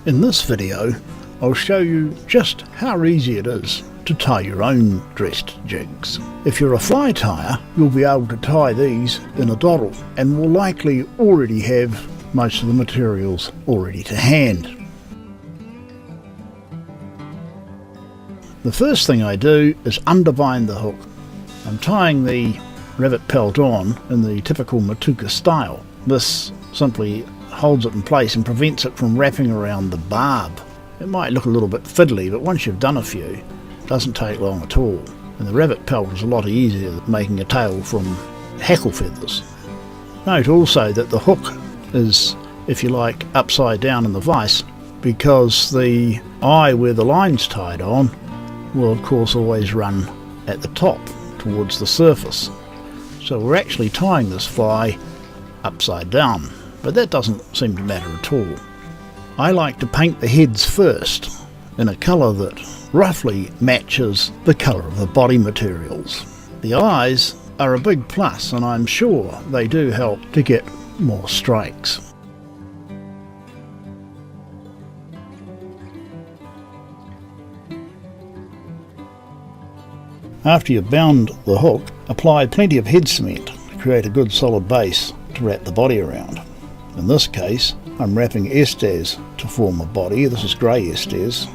In this video, I'll show you just how easy it is to tie your own dressed jigs. If you're a fly tyer, you'll be able to tie these in a dottle and will likely already have most of the materials already to hand. The first thing I do is underbind the hook. I'm tying the rabbit pelt on in the typical Matuka style. This simply holds it in place and prevents it from wrapping around the barb. It might look a little bit fiddly, but once you've done a few, it doesn't take long at all. And the rabbit pelt is a lot easier than making a tail from hackle feathers. Note also that the hook is, if you like, upside down in the vise, because the eye where the line's tied on will of course always run at the top towards the surface. So we're actually tying this fly upside down, but that doesn't seem to matter at all. I like to paint the heads first in a colour that roughly matches the colour of the body materials. The eyes are a big plus, and I'm sure they do help to get more strikes. After you've bound the hook, apply plenty of head cement to create a good solid base to wrap the body around. In this case, I'm wrapping Estes to form a body. This is grey Estes.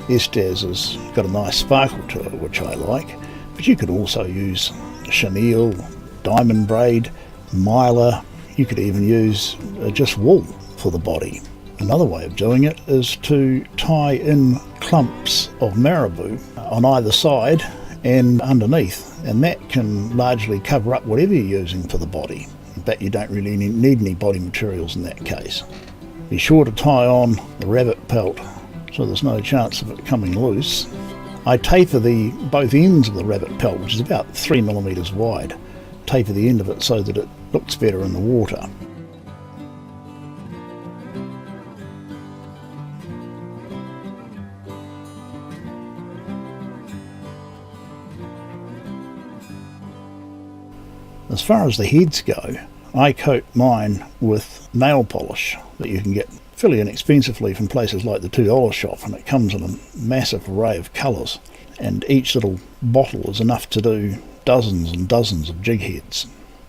Estes has got a nice sparkle to it, which I like, but you could also use chenille, diamond braid, mylar. You could even use just wool for the body. Another way of doing it is to tie in clumps of marabou on either side and underneath, and that can largely cover up whatever you're using for the body. But you don't really need any body materials in that case. Be sure to tie on the rabbit pelt so there's no chance of it coming loose. I taper both ends of the rabbit pelt, which is about 3mm wide, taper the end of it so that it looks better in the water. As far as the heads go, I coat mine with nail polish that you can get fairly inexpensively from places like the $2 shop, and it comes in a massive array of colours, and each little bottle is enough to do dozens and dozens of jig heads.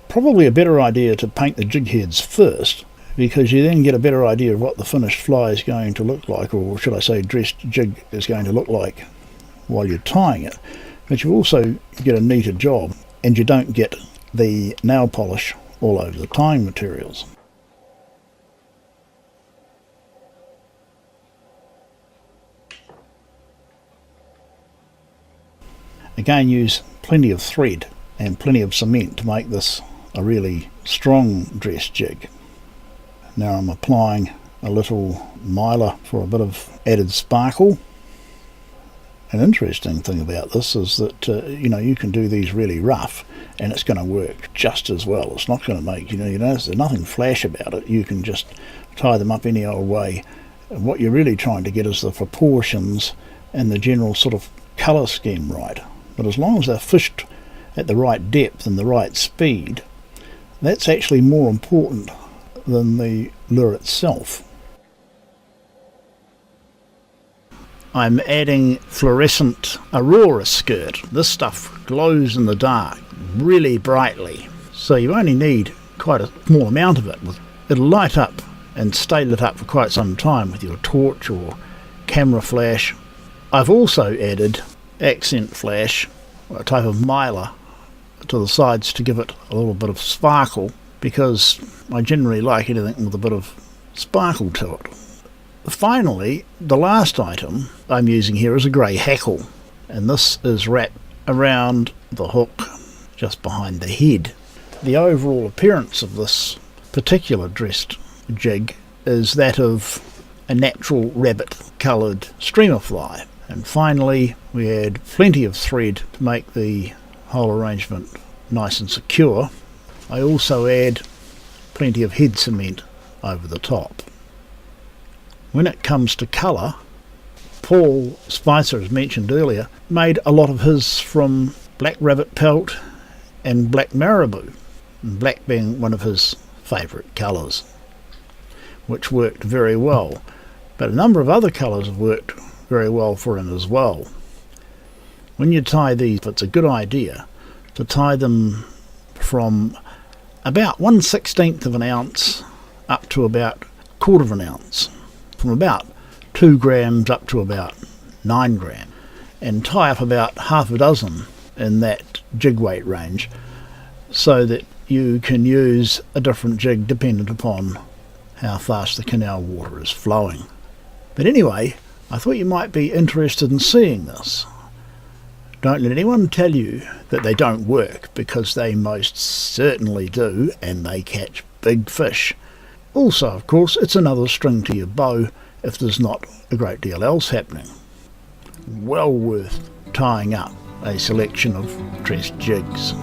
Probably a better idea to paint the jig heads first, because you then get a better idea of what the finished fly is going to look like, or should I say dressed jig is going to look like while you're tying it. But you also get a neater job, and you don't get the nail polish all over the tying materials. Again, use plenty of thread and plenty of cement to make this a really strong dress jig. Now I'm applying a little mylar for a bit of added sparkle. An interesting thing about this is that you can do these really rough and it's going to work just as well. It's not going to make, there's nothing flash about it. You can just tie them up any old way. And what you're really trying to get is the proportions and the general sort of colour scheme right. But as long as they're fished at the right depth and the right speed, that's actually more important than the lure itself. I'm adding fluorescent aurora skirt. This stuff glows in the dark really brightly, so you only need quite a small amount of it. It'll light up and stay lit up for quite some time with your torch or camera flash. I've also added accent flash, a type of mylar, to the sides to give it a little bit of sparkle, because I generally like anything with a bit of sparkle to it. Finally, the last item I'm using here is a grey hackle, and this is wrapped around the hook just behind the head. The overall appearance of this particular dressed jig is that of a natural rabbit coloured streamer fly. And finally, we add plenty of thread to make the whole arrangement nice and secure. I also add plenty of head cement over the top. When it comes to colour, Paul Spicer, as mentioned earlier, made a lot of his from black rabbit pelt and black marabou, and black being one of his favourite colours, which worked very well. But a number of other colours have worked very well for him as well. When you tie these, it's a good idea to tie them from about 1/16 of an ounce up to about 1/4 of an ounce, from about 2 grams up to about 9 grams, and tie up about half a dozen in that jig weight range, so that you can use a different jig dependent upon how fast the canal water is flowing. But anyway, I thought you might be interested in seeing this. Don't let anyone tell you that they don't work, because they most certainly do, and they catch big fish. Also, of course, it's another string to your bow if there's not a great deal else happening. Well worth tying up a selection of dressed jigs.